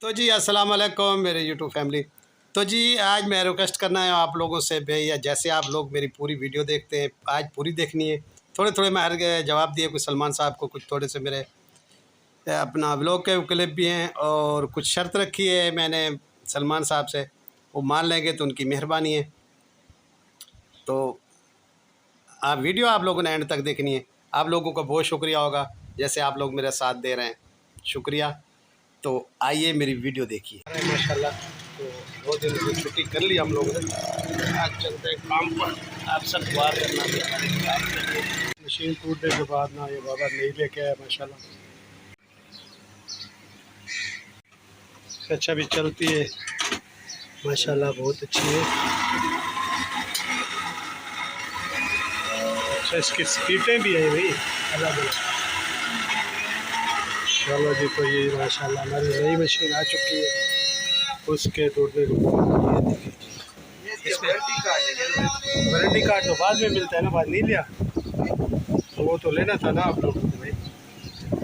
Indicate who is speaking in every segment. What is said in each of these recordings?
Speaker 1: तो जी अस्सलाम वालेकुम मेरे यूट्यूब फैमिली। तो जी आज मैं रिक्वेस्ट करना है आप लोगों से भैया, जैसे आप लोग मेरी पूरी वीडियो देखते हैं आज पूरी देखनी है। थोड़े थोड़े मैं हर जवाब दिए, कुछ सलमान साहब को, कुछ थोड़े से मेरे अपना व्लॉग के क्लिप भी हैं, और कुछ शर्त रखी है मैंने सलमान साहब से, वो मान लेंगे तो उनकी मेहरबानी है। तो आप वीडियो आप लोगों ने एंड तक देखनी है। आप लोगों का बहुत शुक्रिया होगा जैसे आप लोग मेरा साथ दे रहे हैं, शुक्रिया। तो आइए मेरी वीडियो देखिए। अरे माशाल्लाह, तो बहुत दिन की छुट्टी कर ली हम लोगों ने, आज चलते हैं काम पर। आप सब दुआ करना भी हमारे काम के लिए। मशीन टूटने के बाद ना ये बाबा नहीं लेके आया माशाल्लाह, अच्छा भी चलती है माशाल्लाह, बहुत अच्छी है। अच्छा इसकी स्पीडें भी है भाई अलग अलग। चलो जी, तो ये माशाल्लाह हमारी नई मशीन आ चुकी है, उसके टूटने के बाद ये वारंटी कार्ड तो बाद में मिलता है ना, बाद नहीं लिया तो वो तो लेना था ना आप लोगों को भाई।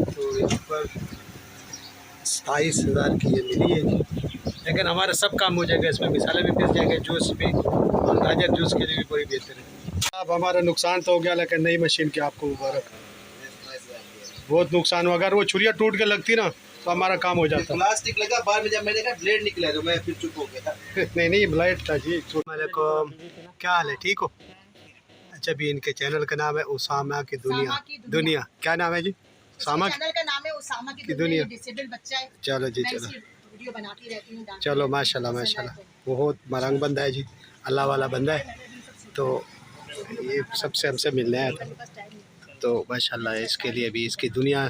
Speaker 1: तो यहाँ पर 27,000 की ये मिली है जी, लेकिन हमारा सब काम हो जाएगा इसमें, मिसाले भी पिस जाएंगे, जूस भी, और गाजर जूस के लिए भी कोई बेहतर है। अब हमारा नुकसान तो हो गया, लेकिन नई मशीन की आपको मुबारक। बहुत नुकसान हुआ, अगर वो छुरिया टूट के लगती ना तो हमारा काम हो जाता।
Speaker 2: प्लास्टिक लगा, बाद में जब मैंने कहा ब्लेड निकला तो मैं फिर चुप हो गया।
Speaker 1: नहीं नहीं, ब्लाइट था जी। वालेकुम, क्या हाल है, ठीक हो? अच्छा भी इनके चैनल का नाम है उसामा की दुनिया। दुनिया क्या नाम है जी? उसामा
Speaker 3: चैनल का नाम है उसामा की दुनिया। डिसेबल बच्चा है।
Speaker 1: चलो जी, चलो
Speaker 3: वीडियो बनाती रहती हूं।
Speaker 1: चलो माशाल्लाह माशाल्लाह, बहुत मरंग बंदा है जी, अल्लाह वाला बंदा है। तो ये सबसे हमसे मिलने आया था, तो माशाल्लाह इसके लिए भी इसकी दुनिया,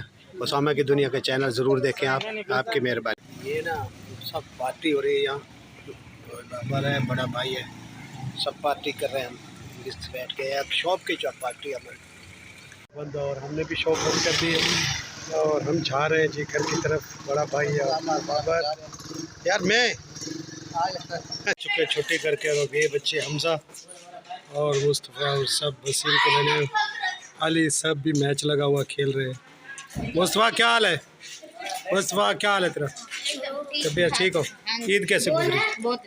Speaker 1: उसामा की दुनिया के चैनल ज़रूर देखें आप, आपकी मेहरबानी। ये ना सब पार्टी हो रही है यहाँ, हमारा बड़ा भाई है, सब पार्टी कर रहे हैं, हम इस बैठ के एक शॉप की जो पार्टी हमारी बंद, और हमने भी शॉप बंद कर दी है और हम जा रहे हैं जी घर की तरफ। बड़ा भाई है बाबा यार, मैं चुके छुट्टी करके, और ये बच्चे हमजा और मुस्तफ़ा और सब वसीम को मैंने अली सब भी मैच लगा हुआ खेल रहे हैं। मुस्तफ़ा क्या हाल है? मुस्तफ़ा क्या हाल है तेरा? तबीयत ठीक हो? ईद कैसे गुजरी? बहुत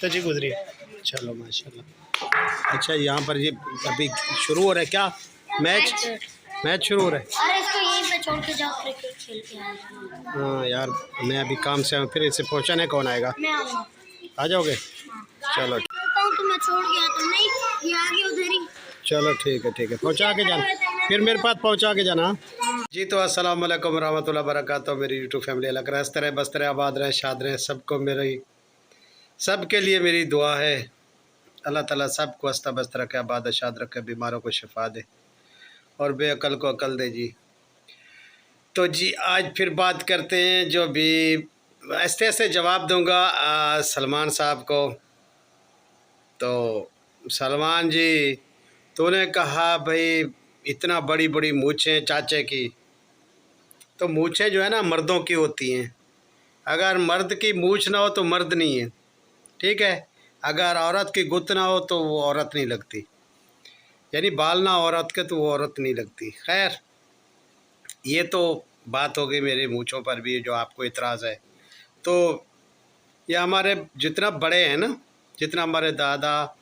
Speaker 1: अच्छी गुजरी है, चलो माशाल्लाह। अच्छा यहाँ पर ये अभी शुरू हो रहा है क्या मैच? मैच शुरू हो रहा है।
Speaker 3: अरे इसको यहीं पे छोड़ के जाओ, क्रिकेट खेल के आए।
Speaker 1: हाँ यार, मैं अभी काम से आऊँ, फिर इसे पहुँचाने कौन आएगा?
Speaker 3: मैं आऊँगा।
Speaker 1: आ जाओगे? चलो
Speaker 3: तो मैं छोड़ गया तो नहीं, ये आगे उधर ही।
Speaker 1: चलो ठीक है, ठीक है, पहुँचा के जाना, फिर मेरे पास पहुँचा के जाना जी। तो अस्सलाम वालेकुम रहमतुल्लाहि बरकातहू मेरी यूट्यूब फैमिली। अल्लाह करे हंसते रहे, बसते रहे, आबाद रहे, शाद रहे, सबको मेरी, सबके लिए मेरी दुआ है। अल्लाह ताला सबको हंसता बसता रखे, आबाद शाद रखे, बीमारों को शिफा दे और बेअकल को अकल दे जी। तो जी आज फिर बात करते हैं, जो भी ऐसे ऐसे जवाब दूंगा सलमान साहब को। तो सलमान जी, तूने कहा भाई इतना बड़ी बड़ी मूछें चाचे की, तो मूछें जो है ना मर्दों की होती हैं, अगर मर्द की मूछ ना हो तो मर्द नहीं है, ठीक है? अगर औरत की गुत्त ना हो तो वो औरत नहीं लगती, यानी बाल ना औरत के तो वो औरत नहीं लगती। खैर ये तो बात हो गई मेरी मूछों पर भी जो आपको इतराज़ है। तो ये हमारे जितना बड़े हैं ना, जितना हमारे दादा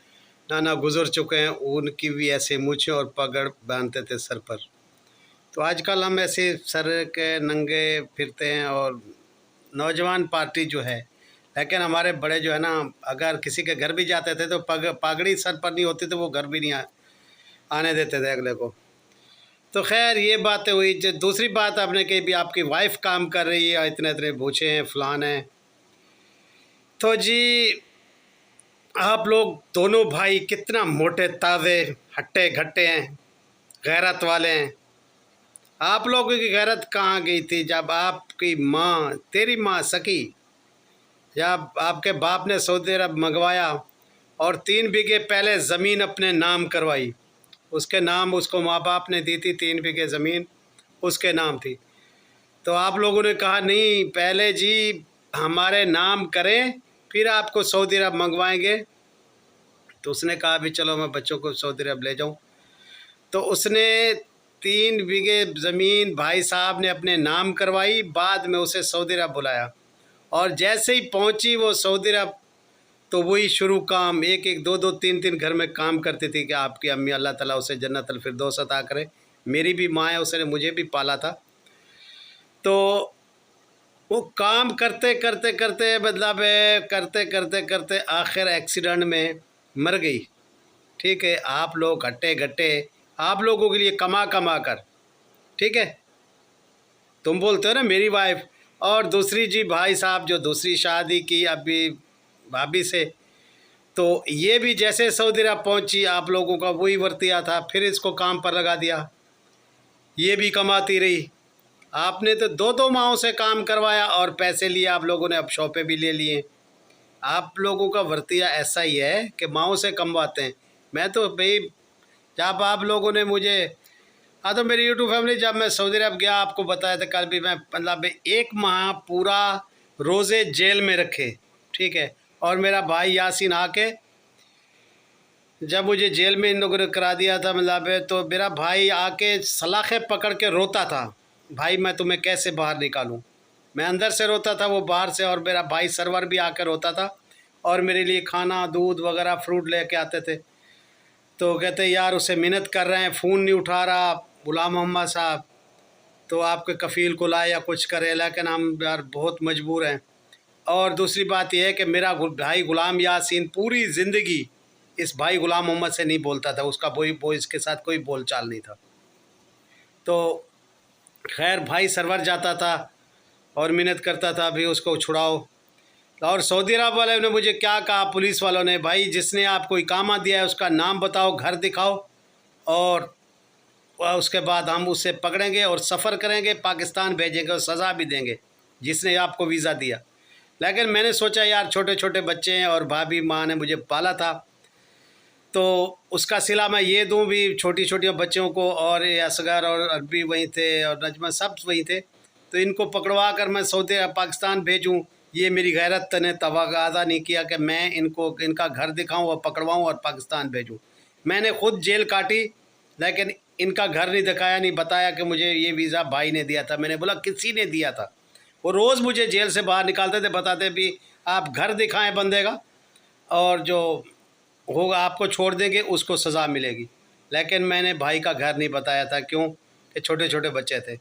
Speaker 1: नाना गुजर चुके हैं, उनकी भी ऐसे मूछें और पगड़ बांधते थे सर पर। तो आजकल हम ऐसे सर के नंगे फिरते हैं, और नौजवान पार्टी जो है, लेकिन हमारे बड़े जो है ना, अगर किसी के घर भी जाते थे तो पगड़ी सर पर नहीं होती तो वो घर भी नहीं आने देते थे अगले को। तो खैर ये बातें हुई। जो दूसरी बात आपने कही भी आपकी वाइफ काम कर रही है, इतने इतने बूझे हैं, फलान हैं। तो जी आप लोग दोनों भाई कितना मोटे ताज़े हट्टे घट्टे हैं, गैरत वाले हैं। आप लोगों की गैरत कहाँ गई थी जब आपकी माँ, तेरी माँ सकी, जब आपके बाप ने सऊदी अरब मंगवाया और 3 बीघे पहले ज़मीन अपने नाम करवाई, उसके नाम उसको माँ बाप ने दी थी, 3 बीघे ज़मीन उसके नाम थी। तो आप लोगों ने कहा नहीं पहले जी हमारे नाम करें फिर आपको सऊदी अरब मंगवाएंगे। तो उसने कहा भी चलो मैं बच्चों को सऊदी अरब ले जाऊं। तो उसने 3 बीघे ज़मीन भाई साहब ने अपने नाम करवाई, बाद में उसे सऊदी अरब बुलाया, और जैसे ही पहुंची वो सऊदी अरब, तो वही शुरू काम, एक एक दो दो तीन तीन घर में काम करती थी कि आपकी अम्मी अल्लाह ताला उसे जन्नतुल फिरदौस अता करे। मेरी भी माँ है, उसने मुझे भी पाला था। तो वो काम करते करते करते मतलब करते करते करते आखिर एक्सीडेंट में मर गई। ठीक है, आप लोग हट्टे घट्टे आप लोगों के लिए कमा कमा कर, ठीक है, तुम बोलते हो ना मेरी वाइफ। और दूसरी जी भाई साहब जो दूसरी शादी की अभी भाभी से, तो ये भी जैसे सऊदी अरब पहुंची आप लोगों का वही वर्तिया था, फिर इसको काम पर लगा दिया, ये भी कमाती रही। आपने तो दो दो माहों से काम करवाया और पैसे लिए आप लोगों ने, अब शॉपें भी ले लिए। आप लोगों का वर्तिया ऐसा ही है कि माहों से कमवाते हैं। मैं तो भाई जब आप लोगों ने मुझे, हाँ तो मेरी यूट्यूब फैमिली, जब मैं सऊदी अरब गया आपको बताया था कल भी, मैं मतलब 1 माह पूरा रोज़े जेल में रखे, ठीक है। और मेरा भाई यासीन आके जब मुझे जेल में इन लोगों ने करा दिया था मतलब, तो मेरा भाई आके सलाखें पकड़ के रोता था, भाई मैं तुम्हें कैसे बाहर निकालूं। मैं अंदर से रोता था, वो बाहर से, और मेरा भाई सरवर भी आकर रोता था और मेरे लिए खाना दूध वगैरह फ्रूट लेके आते थे। तो कहते यार उसे मिन्नत कर रहे हैं, फ़ोन नहीं उठा रहा गुलाम मोहम्मद साहब, तो आपके कफ़ील को लाए या कुछ करे, लेकिन हम यार बहुत मजबूर हैं। और दूसरी बात यह है कि मेरा भाई गुलाम यासीन पूरी ज़िंदगी इस भाई गुलाम मोहम्मद से नहीं बोलता था, उसका वो इसके साथ कोई बोलचाल नहीं था। तो खैर भाई सरवर जाता था और मिन्नत करता था भी उसको छुड़ाओ। और सऊदी अरब वाले ने मुझे क्या कहा, पुलिस वालों ने, भाई जिसने आपको इकामा दिया है उसका नाम बताओ, घर दिखाओ, और उसके बाद हम उसे पकड़ेंगे और सफ़र करेंगे, पाकिस्तान भेजेंगे और सज़ा भी देंगे जिसने आपको वीज़ा दिया। लेकिन मैंने सोचा यार छोटे छोटे बच्चे हैं और भाभी माँ ने मुझे पाला था, तो उसका सिला मैं ये दूं भी छोटी छोटी बच्चों को, और असगर और अरबी वहीं थे और नजमा सब वहीं थे, तो इनको पकड़वा कर मैं सऊदी पाकिस्तान भेजूं, ये मेरी गैरत ने तवाज़ा नहीं किया कि मैं इनको इनका घर दिखाऊं और पकड़वाऊं और पाकिस्तान भेजूं। मैंने ख़ुद जेल काटी, लेकिन इनका घर नहीं दिखाया, नहीं बताया कि मुझे ये वीज़ा भाई ने दिया था। मैंने बोला किसी ने दिया था। वो रोज़ मुझे जेल से बाहर निकालते थे, बताते भी आप घर दिखाएं बंदे का, और जो होगा आपको छोड़ देंगे, उसको सज़ा मिलेगी। लेकिन मैंने भाई का घर नहीं बताया था, क्यों कि छोटे छोटे बच्चे थे।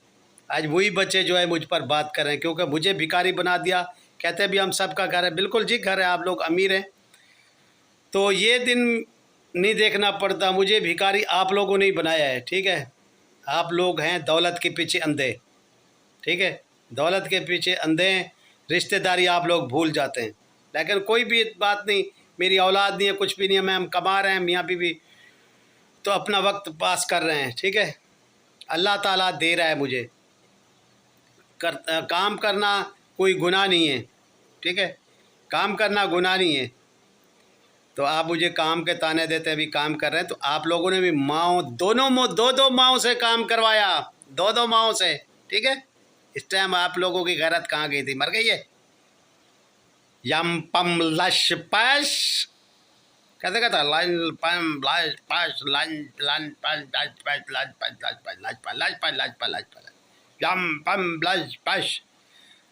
Speaker 1: आज वही बच्चे जो है मुझ पर बात कर रहे हैं, क्योंकि मुझे भिखारी बना दिया। कहते भी हम सबका घर है, बिल्कुल जी घर है, आप लोग अमीर हैं, तो ये दिन नहीं देखना पड़ता। मुझे भिखारी आप लोगों ने ही बनाया है, ठीक है। आप लोग हैं दौलत के पीछे अंधे, ठीक है, दौलत के पीछे अंधे हैं, रिश्तेदारी आप लोग भूल जाते हैं। लेकिन कोई भी बात नहीं, मेरी औलाद नहीं है, कुछ भी नहीं है, मैं हम कमा रहे हैं मियाँ बीवी, तो अपना वक्त पास कर रहे हैं, ठीक है। अल्लाह ताला दे रहा है मुझे, काम करना कोई गुनाह नहीं है, ठीक है, काम करना गुनाह नहीं है। तो आप मुझे काम के ताने देते अभी काम कर रहे हैं, तो आप लोगों ने भी माओ दो माओ से काम करवाया, दो माओ से, ठीक है। इस टाइम आप लोगों की गैरत कहाँ गई थी, मर गई है। यम पम लश पश कैसे कहता, लाइन पम लश पश लन लन पश लश पश लश पश लश पश लश पश लश पश लश पश लश पश यम पम लश पश।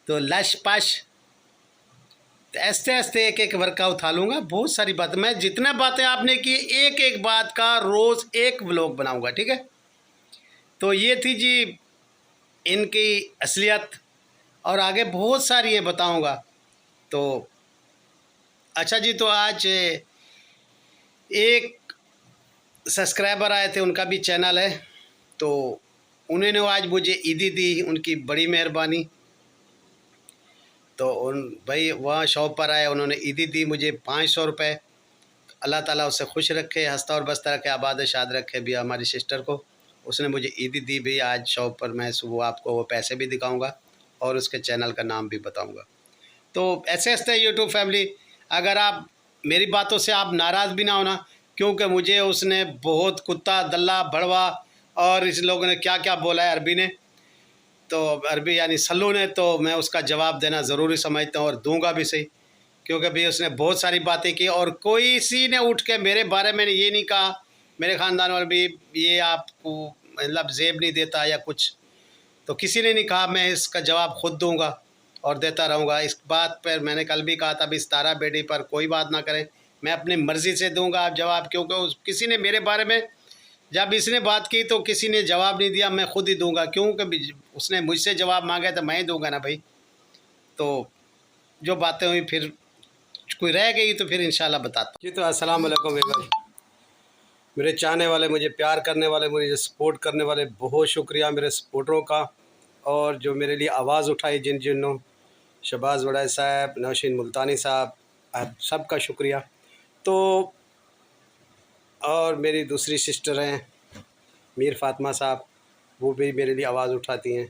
Speaker 1: तो लश पश ऐसे ऐसे एक एक वर्कआउट उठा लूँगा, बहुत सारी बातें, मैं जितना बातें आपने की एक एक बात का रोज़ एक व्लॉग बनाऊँगा, ठीक है। तो ये थी जी इनकी असलियत, और आगे बहुत सारी है बताऊँगा। तो अच्छा जी, तो आज एक सब्सक्राइबर आए थे, उनका भी चैनल है, तो उन्होंने आज मुझे ईदी दी, उनकी बड़ी मेहरबानी। तो उन भाई वहाँ शॉप पर आए, उन्होंने ईदी दी मुझे 500 रुपये। अल्लाह ताला उसे खुश रखे, हंसता और बसता रखे, आबाद शाद रखे भी हमारी सिस्टर को। उसने मुझे ईदी दी भी, आज शॉप पर मैं सुबह आपको वो पैसे भी दिखाऊंगा और उसके चैनल का नाम भी बताऊंगा। तो ऐसे ऐसे यूट्यूब फैमिली, अगर आप मेरी बातों से आप नाराज़ भी ना होना, क्योंकि मुझे उसने बहुत कुत्ता दल्ला भड़वा और इस लोगों ने क्या क्या बोला है अरबी ने, तो अरबी यानी सल्लू ने, तो मैं उसका जवाब देना ज़रूरी समझता हूँ और दूंगा भी सही, क्योंकि भाई उसने बहुत सारी बातें की और कोई सी ने उठ के मेरे बारे में ये नहीं कहा, मेरे ख़ानदान वाले भी ये आपको मतलब जेब नहीं देता या कुछ, तो किसी ने नहीं कहा। मैं इसका जवाब ख़ुद दूंगा। और देता रहूँगा। इस बात पर मैंने कल भी कहा था भी सितारा बेटी पर कोई बात ना करें, मैं अपनी मर्ज़ी से दूंगा आप जवाब, क्योंकि किसी ने मेरे बारे में जब इसने बात की तो किसी ने जवाब नहीं दिया, मैं खुद ही दूंगा, क्योंकि उसने मुझसे जवाब मांगा तो मैं ही दूंगा ना भाई। तो जो बातें हुई फिर कोई रह गई तो फिर इंशाल्लाह बताता हूँ। जी तो अस्सलाम वालेकुम वेगम, मेरे चाहने वाले, मुझे प्यार करने वाले, मुझे सपोर्ट करने वाले, बहुत शुक्रिया मेरे सपोर्टरों का। और जो मेरे लिए आवाज़ उठाई जिन जिनों, शहबाज वड़ाई साहब, नौशीन मुल्तानी साहब, आप सबका शुक्रिया। तो और मेरी दूसरी सिस्टर हैं मीर फातिमा साहब, वो भी मेरे लिए आवाज़ उठाती हैं।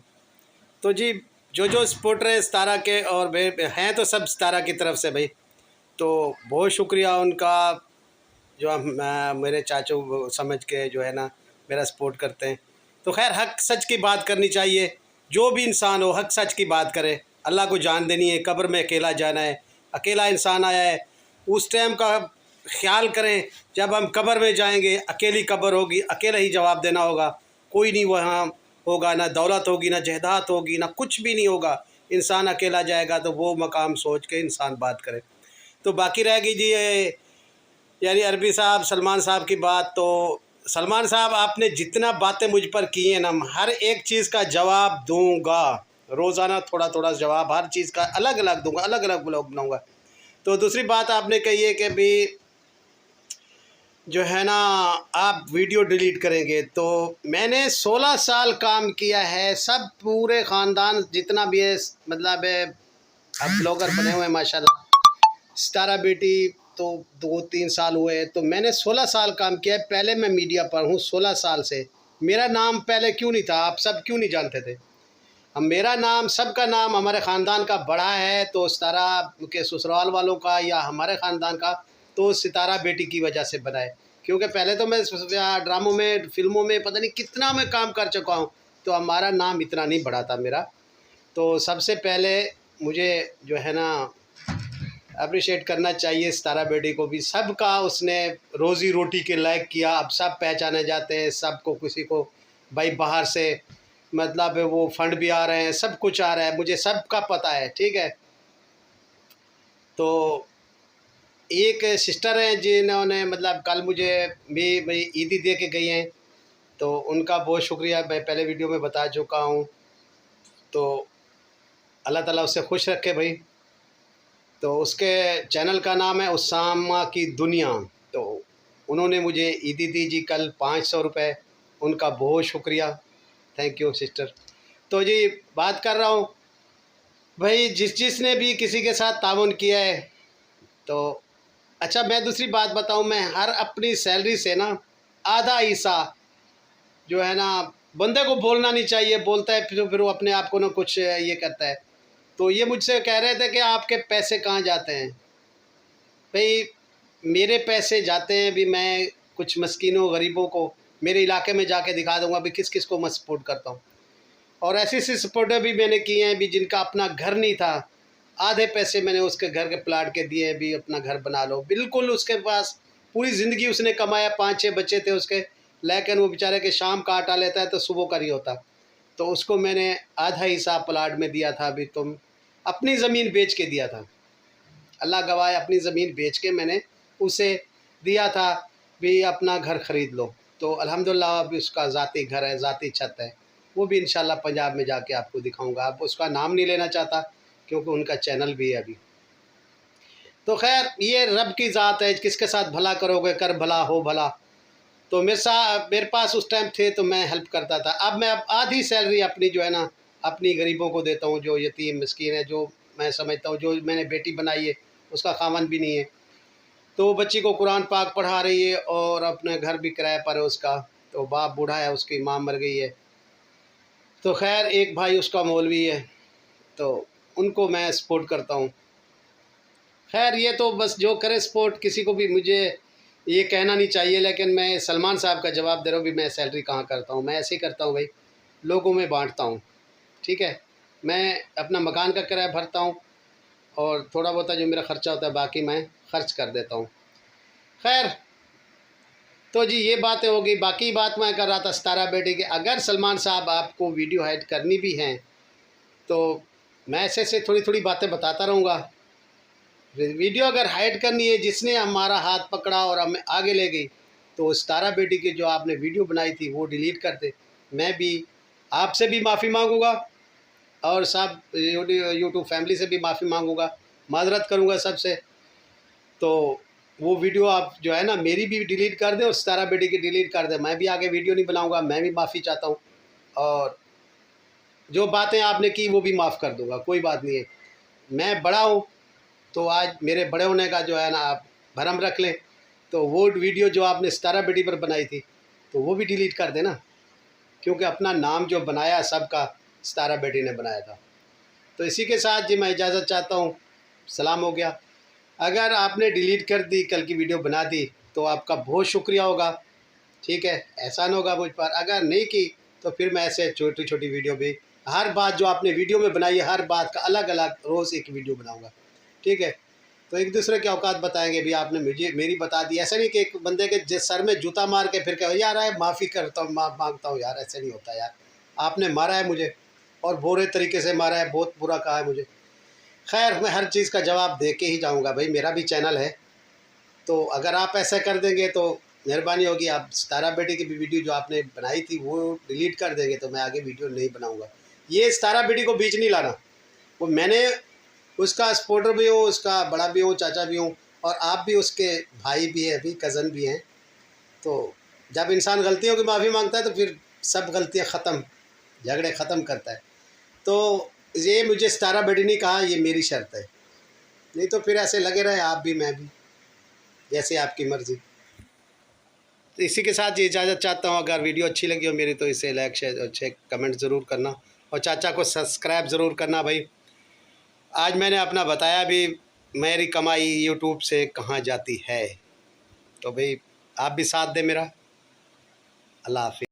Speaker 1: तो जी जो सपोर्टर हैं सितारा के और हैं तो सब सितारा की तरफ से भाई, तो बहुत शुक्रिया उनका जो मेरे चाचू समझ के जो है ना मेरा सपोर्ट करते हैं। तो खैर हक सच की बात करनी चाहिए, जो भी इंसान हो हक सच की बात करे। अल्लाह को जान देनी है, कब्र में अकेला जाना है, अकेला इंसान आया है, उस टाइम का ख्याल करें जब हम कब्र में जाएंगे, अकेली कब्र होगी, अकेला ही जवाब देना होगा, कोई नहीं वहाँ होगा, ना दौलत होगी, ना जायदाद होगी, ना कुछ भी नहीं होगा, इंसान अकेला जाएगा। तो वो मकाम सोच के इंसान बात करे। तो बाकी रहेगी जी यानी अरबी साहब, सलमान साहब की बात। तो सलमान साहब आपने जितना बातें मुझ पर की हैं ना, हर एक चीज़ का जवाब दूंगा, रोज़ाना थोड़ा थोड़ा जवाब हर चीज़ का अलग अलग दूंगा, अलग अलग ब्लॉग बनाऊँगा। तो दूसरी बात आपने कही है कि भी जो है ना आप वीडियो डिलीट करेंगे, तो मैंने 16 साल काम किया है, सब पूरे ख़ानदान जितना भी है, मतलब अब ब्लॉगर बने हुए हैं माशाल्लाह। सितारा बेटी तो 2-3 साल हुए हैं, तो मैंने 16 साल काम किया है। पहले मैं मीडिया पर हूँ 16 साल से। मेरा नाम पहले क्यों नहीं था, आप सब क्यों नहीं जानते थे? अब मेरा नाम, सबका नाम हमारे ख़ानदान का बड़ा है, तो सितारा के ससुराल वालों का या हमारे ख़ानदान का, तो सितारा बेटी की वजह से बना है। क्योंकि पहले तो मैं ड्रामों में, फिल्मों में पता नहीं कितना मैं काम कर चुका हूँ, तो हमारा नाम इतना नहीं बढ़ा था मेरा। तो सबसे पहले मुझे जो है ना अप्रिशिएट करना चाहिए सितारा बेटी को भी, सबका उसने रोज़ी रोटी के लायक किया। अब सब पहचाने जाते हैं, सबको, किसी को भाई बाहर से मतलब वो फंड भी आ रहे हैं, सब कुछ आ रहा है, मुझे सबका पता है, ठीक है। तो एक सिस्टर हैं जिन्होंने मतलब कल मुझे भी भाई ईदी दे के गई हैं, तो उनका बहुत शुक्रिया, मैं पहले वीडियो में बता चुका हूँ। तो अल्लाह ताला उससे खुश रखे भाई। तो उसके चैनल का नाम है उसामा की दुनिया। तो उन्होंने मुझे ईदी दी जी कल 500 रुपये, उनका बहुत शुक्रिया, थैंक यू सिस्टर। तो जी बात कर रहा हूँ भाई, जिसने भी किसी के साथ ताउन किया है, तो अच्छा मैं दूसरी बात बताऊँ, मैं हर अपनी सैलरी से ना आधा हिस्सा जो है ना, बंदे को बोलना नहीं चाहिए, बोलता है फिर वो अपने आप को ना कुछ ये करता है। तो ये मुझसे कह रहे थे कि आपके पैसे कहाँ जाते हैं। भाई मेरे पैसे जाते हैं भी, मैं कुछ मस्कीनों गरीबों को मेरे इलाके में जाके दिखा दूंगा भी किस किस को मैं सपोर्ट करता हूँ। और ऐसी सपोर्टें भी मैंने की हैं भी जिनका अपना घर नहीं था, आधे पैसे मैंने उसके घर के प्लाट के दिए हैं भी, अपना घर बना लो। बिल्कुल उसके पास पूरी ज़िंदगी उसने कमाया, 5-6 बच्चे थे उसके, लेकिन वो बेचारे के शाम का आटा लेता है तो सुबह का नहीं होता। तो उसको मैंने आधा हिस्सा प्लाट में दिया था भी, तुम अपनी ज़मीन बेच के दिया था, अल्लाह गवाह, अपनी ज़मीन बेच के मैंने उसे दिया था भी अपना घर ख़रीद लो। तो अल्हम्दुलिल्लाह अभी उसका ज़ाती घर है, ज़ाती छत है, वो भी इंशाल्लाह पंजाब में जाके आपको दिखाऊंगा। अब उसका नाम नहीं लेना चाहता क्योंकि उनका चैनल भी है अभी। तो खैर ये रब की ज़ात है, किसके साथ भला करोगे कर भला हो भला। तो मेरे पास उस टाइम थे तो मैं हेल्प करता था। अब मैं आधी सैलरी अपनी जो है ना अपनी गरीबों को देता हूँ, जो यतीम मिस्कीन है, जो मैं समझता हूँ जो मैंने बेटी बनाई है उसका खावन भी नहीं है, तो वो बच्ची को कुरान पाक पढ़ा रही है और अपने घर भी किराए पर है उसका। तो बाप बूढ़ा है, उसकी माँ मर गई है। तो खैर एक भाई उसका मौलवी है, तो उनको मैं सपोर्ट करता हूँ। खैर ये तो बस जो करे सपोर्ट, किसी को भी मुझे ये कहना नहीं चाहिए, लेकिन मैं सलमान साहब का जवाब दे रहा हूँ भी मैं सैलरी कहाँ करता हूँ, मैं ऐसे ही करता हूँ भाई, लोगों में बांटता हूँ, ठीक है। मैं अपना मकान का किराया भरता हूँ और थोड़ा बहुत जो मेरा ख़र्चा होता है बाकी मैं ख़र्च कर देता हूँ। खैर तो जी ये बातें होगी। बाकी बात मैं कर रहा था सितारा बेटी की, अगर सलमान साहब आपको वीडियो हाइड करनी भी हैं तो मैं ऐसे ऐसे थोड़ी थोड़ी बातें बताता रहूँगा। वीडियो अगर हाइड करनी है, जिसने हमारा हाथ पकड़ा और हमें आगे ले गई, तो उस तारा बेटी की जो आपने वीडियो बनाई थी वो डिलीट कर दे। मैं भी आपसे भी माफ़ी मांगूंगा और सब यूट्यूब फैमिली से भी माफ़ी मांगूंगा, माजरत करूंगा सबसे। तो वो वीडियो आप जो है ना मेरी भी डिलीट कर दें और तारा बेटी की डिलीट कर दें। मैं भी आगे वीडियो नहीं बनाऊंगा, मैं भी माफ़ी चाहता हूँ और जो बातें आपने की वो भी माफ़ कर दूंगा, कोई बात नहीं है। मैं बड़ा हूँ तो आज मेरे बड़े होने का जो है ना आप भरम रख लें। तो वो वीडियो जो आपने तारा बेटी पर बनाई थी तो वो भी डिलीट कर देना, क्योंकि अपना नाम जो बनाया सबका तारा बेटी ने बनाया था। तो इसी के साथ जी मैं इजाज़त चाहता हूँ, सलाम हो गया। अगर आपने डिलीट कर दी, कल की वीडियो बना दी, तो आपका बहुत शुक्रिया होगा, ठीक है, एहसान होगा मुझ पर। अगर नहीं की तो फिर मैं ऐसे छोटी छोटी वीडियो भी, हर बात जो आपने वीडियो में बनाई है हर बात का अलग अलग रोज़ एक वीडियो बनाऊँगा, ठीक है। तो एक दूसरे के औकात बताएंगे भी, आपने मुझे मेरी बता दी। ऐसा नहीं कि एक बंदे के जिस सर में जूता मार के फिर कहो यार आए माफ़ी करता हूँ, माफ़ मांगता हूँ, यार ऐसे नहीं होता यार। आपने मारा है मुझे और बुरे तरीके से मारा है, बहुत बुरा कहा है मुझे। खैर मैं हर चीज़ का जवाब दे के ही जाऊँगा भाई, मेरा भी चैनल है। तो अगर आप ऐसा कर देंगे तो मेहरबानी होगी, आप तारा बेटी की भी वीडियो जो आपने बनाई थी वो डिलीट कर देंगे तो मैं आगे वीडियो नहीं बनाऊँगा। ये तारा बेटी को बीच नहीं लाना, वो मैंने उसका सपोर्टर भी हूँ, उसका बड़ा भी हूँ, चाचा भी हूँ, और आप भी उसके भाई भी हैं, अभी कज़न भी हैं। तो जब इंसान गलतियों की माफ़ी मांगता है तो फिर सब गलतियाँ ख़त्म, झगड़े ख़त्म करता है। तो ये मुझे तारा बेटी ने कहा, ये मेरी शर्त है, नहीं तो फिर ऐसे लगे रहे आप भी मैं भी, जैसे आपकी मर्ज़ी। तो इसी के साथ ये इजाज़त चाहता हूँ। अगर वीडियो अच्छी लगी हो मेरी तो इसे लाइक शेयर अच्छे कमेंट ज़रूर करना और चाचा को सब्सक्राइब ज़रूर करना भाई। आज मैंने अपना बताया भी, मेरी कमाई यूट्यूब से कहाँ जाती है। तो भाई आप भी साथ दें मेरा। अल्लाह हाफ़िज़।